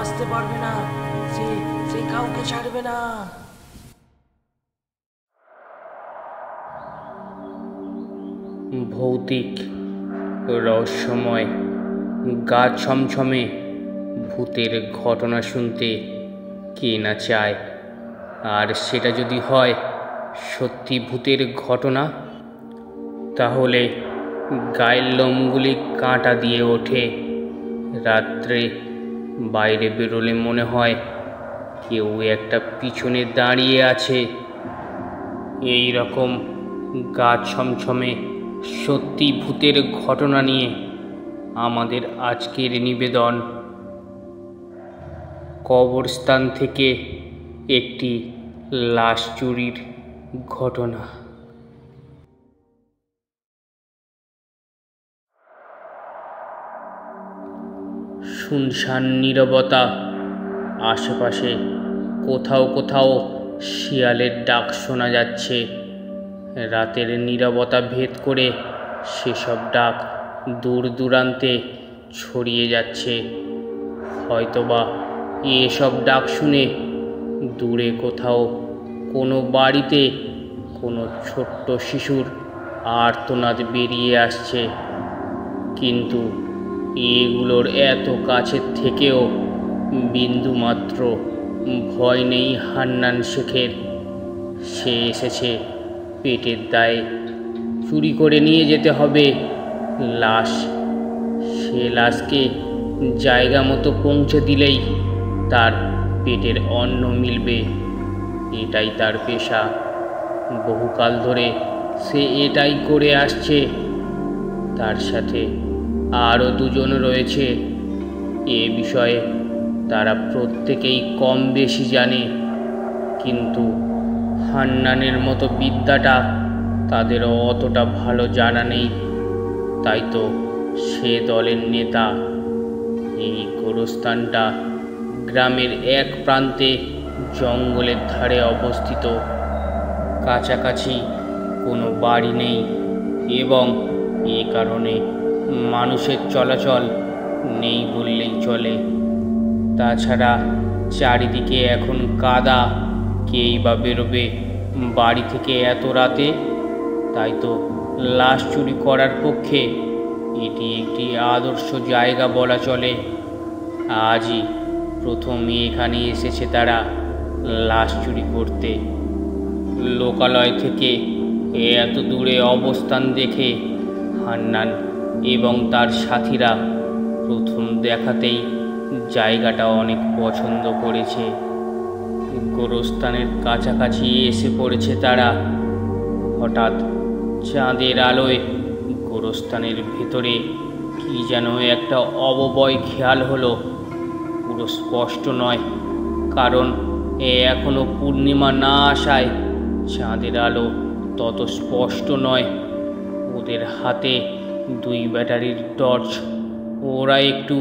বাঁচতে পারবে না। সে সে কাউকে ছাড়বে না। ভৌতিক, রহস্যময়, গা ছমছমে ভূতের ঘটনা শুনতে কে না চায়। আর সেটা যদি হয় সত্যি ভূতের ঘটনা, তাহলে গায়ের লোমগুলি কাঁটা দিয়ে ওঠে। রাত্রে বাইরে বেরোলে মনে হয় কেউ একটা পিছনে দাঁড়িয়ে আছে। এই রকম গা ছমছমে সত্যি ভূতের ঘটনা নিয়ে আমাদের আজকের নিবেদন। কবরস্থান থেকে একটি লাশ চুরির ঘটনা। শুনশান নীরবতা। আশেপাশে কোথাও কোথাও শিয়ালের ডাক শোনা যাচ্ছে। রাতের নীরবতা ভেদ করে সেসব ডাক দূর দূরান্তে ছড়িয়ে যাচ্ছে। হয়তোবা এসব ডাক শুনে দূরে কোথাও কোনো বাড়িতে কোনো ছোট্ট শিশুর আর্তনাদ বেরিয়ে আসছে। কিন্তু এগুলোর এত কাছের থেকেও বিন্দুমাত্র ভয় নেই হান্নান শেখের। সে এসেছে পেটের দায়ে। চুরি করে নিয়ে যেতে হবে লাশ। সে লাশকে জায়গা মতো পৌঁছে দিলেই তার পেটের অন্ন মিলবে। এটাই তার পেশা। বহুকাল ধরে সে এটাই করে আসছে। তার সাথে আরও দুজন রয়েছে। এ বিষয়ে তারা প্রত্যেকেই কম বেশি জানে, কিন্তু হান্নানের মতো বিদ্যাটা তাদের অতটা ভালো জানা নেই। তাই তো সে দলের নেতা। এই গোরস্থানটা গ্রামের এক প্রান্তে জঙ্গলের ধারে অবস্থিত। কাছাকাছি কোনো বাড়ি নেই এবং এ কারণে মানুষের চলাচল নেই বললেই চলে। তাছাড়া চারিদিকে এখন কাদা। কেই বা বেরোবে বাড়ি থেকে এত রাতে? তাই তো লাশ চুরি করার পক্ষে এটি একটি আদর্শ জায়গা বলা চলে। আজই প্রথম এখানে এসেছে তারা লাশ চুরি করতে। লোকালয় থেকে এত দূরে অবস্থান দেখে হান্নান এবং তার সাথীরা প্রথম দেখাতেই জায়গাটা অনেক পছন্দ করেছে। গোরস্থানের কাছাকাছি এসে পড়েছে তারা। হঠাৎ চাঁদের আলোয় গোরস্থানের ভেতরে কি যেন একটা অববয় খেয়াল হলো। পুরো স্পষ্ট নয়, কারণ এখনো পূর্ণিমা না আসায় চাঁদের আলো তত স্পষ্ট নয়। ওদের হাতে 2 ব্যাটারির টর্চ। ওরা একটু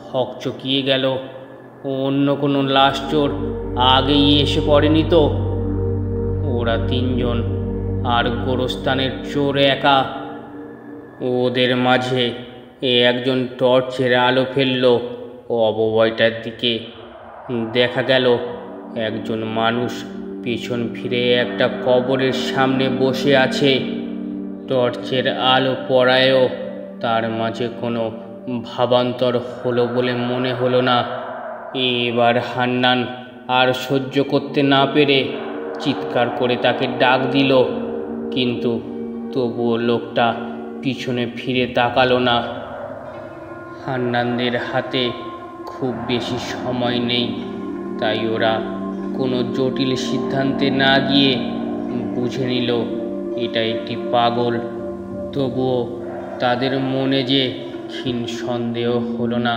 হকচকিয়ে গেল। অন্য কোনো লাশ চোর আগেই এসে পড়েনি তো? ওরা 3 জন আর গোরস্থানের চোর একা। ওদের মাঝে একজন টর্চের আলো ফেলল অববয়টার দিকে। দেখা গেল একজন মানুষ পেছন ফিরে একটা কবরের সামনে বসে আছে। টর্চের আলো পড়ায়ও তার মাঝে কোনো ভাবান্তর হলো বলে মনে হলো না। এবার হান্নান আর সহ্য করতে না পেরে চিৎকার করে তাকে ডাক দিল, কিন্তু তবুও লোকটা পিছনে ফিরে তাকালো না। হান্নানদের হাতে খুব বেশি সময় নেই, তাই ওরা কোনো জটিল সিদ্ধান্তে না গিয়ে বুঝে নিল এটা একটি পাগল। তবুও তাদের মনে যে ক্ষীণ সন্দেহ হলো না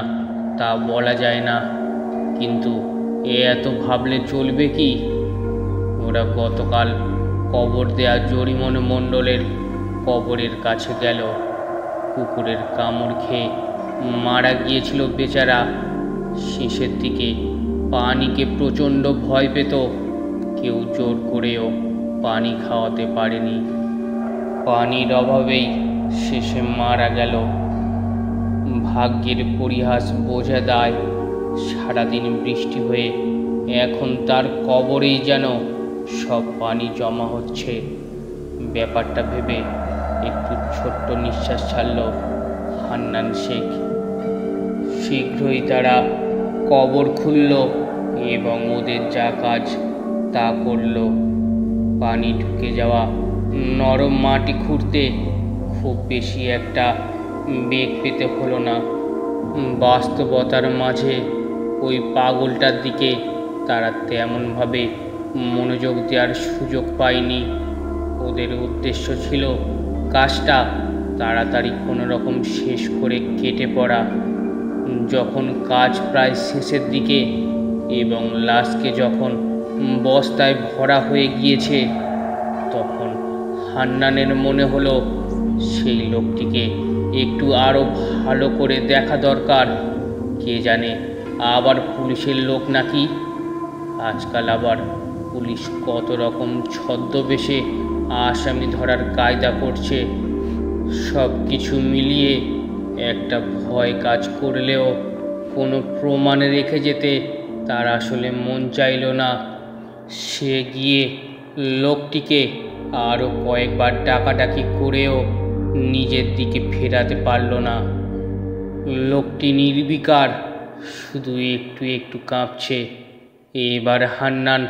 তা বলা যায় না। কিন্তু এত ভাবলে চলবে কি? ওরা গতকাল কবর দেয়া জরিমন মণ্ডলের কবরের কাছে গেল। কুকুরের কামড় খেয়ে মারা গিয়েছিল বেচারা। শেষের দিকে পানিকে প্রচণ্ড ভয় পেত। কেউ জোর করেও পানি খাওয়াতে পারেনি। পানির অভাবেই শেষে মারা গেল। ভাগ্যের পরিহাস বোঝা দায়। সারাদিন বৃষ্টি হয়ে এখন তার কবরেই যেন সব পানি জমা হচ্ছে। ব্যাপারটা ভেবে একটু ছোট্ট নিঃশ্বাস ছাড়ল হান্নান শেখ। শীঘ্রই তারা কবর খুলল এবং ওদের যা কাজ তা করল। পানি ঢুকে যাওয়া নরম মাটি খুঁড়তে খুব বেশি একটা বেগ পেতে হলো না। বাস্তবতার মাঝে ওই পাগলটার দিকে তারা তেমনভাবে মনোযোগ দেওয়ার সুযোগ পায়নি। ওদের উদ্দেশ্য ছিল কাজটা তাড়াতাড়ি কোনো রকম শেষ করে কেটে পড়া। যখন কাজ প্রায় শেষের দিকে এবং লাশকে যখন বস্তায় ভরা হয়ে গিয়েছে, তখন হান্নানের মনে হলো সেই লোকটিকে একটু আরও ভালো করে দেখা দরকার। কে জানে আবার পুলিশের লোক নাকি। আজকাল আবার পুলিশ কত রকম ছদ্মবেশে আসামি ধরার কায়দা করছে। সব কিছু মিলিয়ে একটা ভয় কাজ করলেও কোনো প্রমাণে রেখে যেতে তার আসলে মন চাইল না। সে গিয়ে লোকটিকে আরও কয়েকবার ডাকাডাকি করেও নিজের দিকে ফেরাতে পারল না। লোকটি নির্বিকার, শুধু একটু একটু কাঁপছে। এবার হান্নান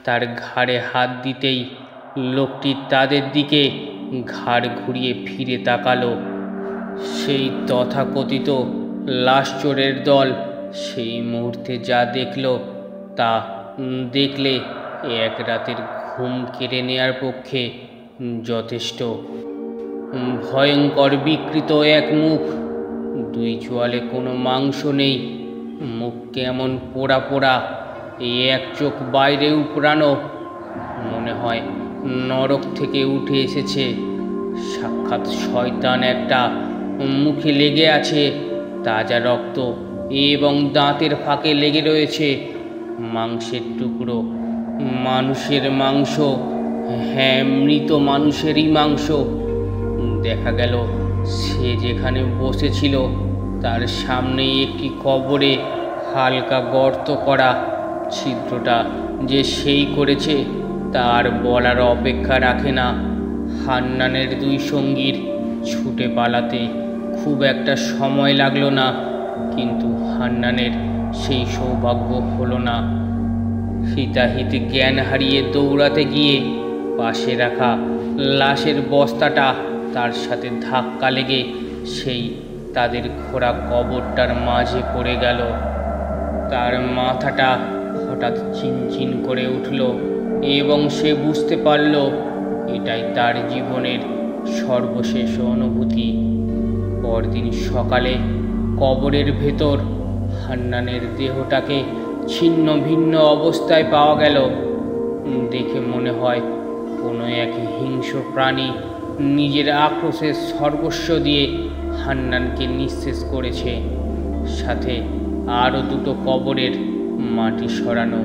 তার ঘাড়ে হাত দিতেই লোকটি তাদের দিকে ঘাড় ঘুরিয়ে ফিরে তাকালো। সেই তথাকথিত লাশ চোরের দল সেই মুহূর্তে যা দেখল তা দেখলে এক রাতের ঘুম কেড়ে নেয়ার পক্ষে যথেষ্ট। ভয়ঙ্কর বিকৃত এক মুখ, দুই চোয়ালে কোনো মাংস নেই, মুখ কেমন পোড়া পোড়া, এই এক চোখ বাইরে উপড়ানো, মনে হয় নরক থেকে উঠে এসেছে। সাক্ষাৎ শয়তান একটা। মুখে লেগে আছে তাজা রক্ত এবং দাঁতের ফাঁকে লেগে রয়েছে মাংসের টুকরো। মানুষের মাংস, হ্যাঁ, মৃত মানুষেরই মাংস। দেখা গেল সে যেখানে বসেছিল তার সামনেই একটি কবরে হালকা গর্ত করা। ছিদ্রটা যে সেই করেছে তার বলার অপেক্ষা রাখে না। হান্নানের দুই সঙ্গীর ছুটে পালাতে খুব একটা সময় লাগলো না, কিন্তু হান্নানের সেই সৌভাগ্য হলো না। হিতাহিত জ্ঞান হারিয়ে দৌড়াতে গিয়ে পাশে রাখা লাশের বস্তাটা তার সাথে ধাক্কা লেগে সেই তাদের খোঁড়া কবরটার মাঝে পড়ে গেল। তার মাথাটা হঠাৎ চিনচিন করে উঠল এবং সে বুঝতে পারল এটাই তার জীবনের সর্বশেষ অনুভূতি। পরদিন সকালে কবরের ভেতর হান্নানের দেহটাকে ছিন্ন ভিন্ন অবস্থায় পাওয়া গেল। দেখে মনে হয় কোনো এক হিংস্র প্রাণী নিজের আক্রোশের সর্বস্ব দিয়ে হান্নানকে নিঃশেষ করেছে। সাথে আরও দুটো কবরের মাটি সরানো,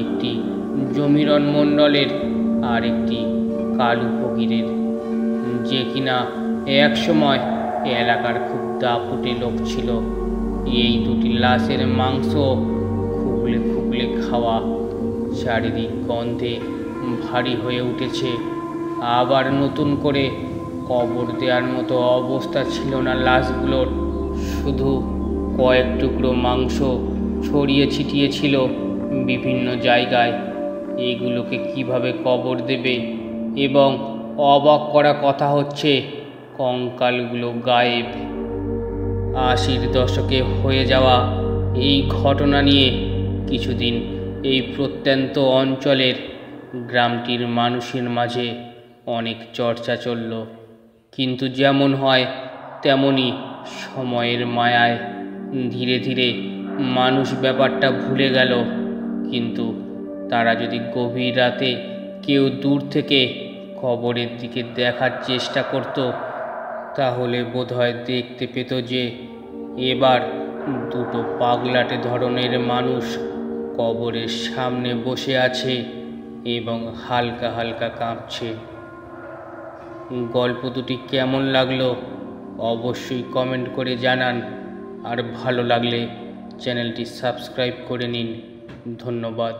একটি জমিরন মণ্ডলের আর একটি কালু ফকিরের, যে কিনা একসময় এলাকার খুব দাপুটে লোক ছিল। এই দুটি লাশের মাংস খুবলে খুবলে খাওয়া, চারিদিক গন্ধে ভারী হয়ে উঠেছে। আবার নতুন করে কবর দেওয়ার মতো অবস্থা ছিল না লাশগুলোর। শুধু কয়েক টুকরো মাংস ছড়িয়ে ছিটিয়ে ছিল বিভিন্ন জায়গায়। এগুলোকে কিভাবে কবর দেবে? এবং অবাক করা কথা হচ্ছে কঙ্কালগুলো গায়েব। 80-র দশকে হয়ে যাওয়া এই ঘটনা নিয়ে কিছুদিন এই প্রত্যন্ত অঞ্চলের গ্রামটির মানুষের মাঝে অনেক চর্চা চলল, কিন্তু যেমন হয় তেমনি সময়ের মায়ায় ধীরে ধীরে মানুষ ব্যাপারটা ভুলে গেল। কিন্তু তারা যদি গভীর রাতে কেউ দূর থেকে কবরের দিকে দেখার চেষ্টা করত, তাহলে বোধহয় দেখতে পেত যে এবার দুটো পাগলাটে ধরনের মানুষ কবরের সামনে বসে আছে এবং হালকা হালকা কাঁপছে। গল্প দুটি কেমন লাগলো অবশ্যই কমেন্ট করে জানান, আর ভালো লাগলে চ্যানেলটি সাবস্ক্রাইব করে নিন। ধন্যবাদ।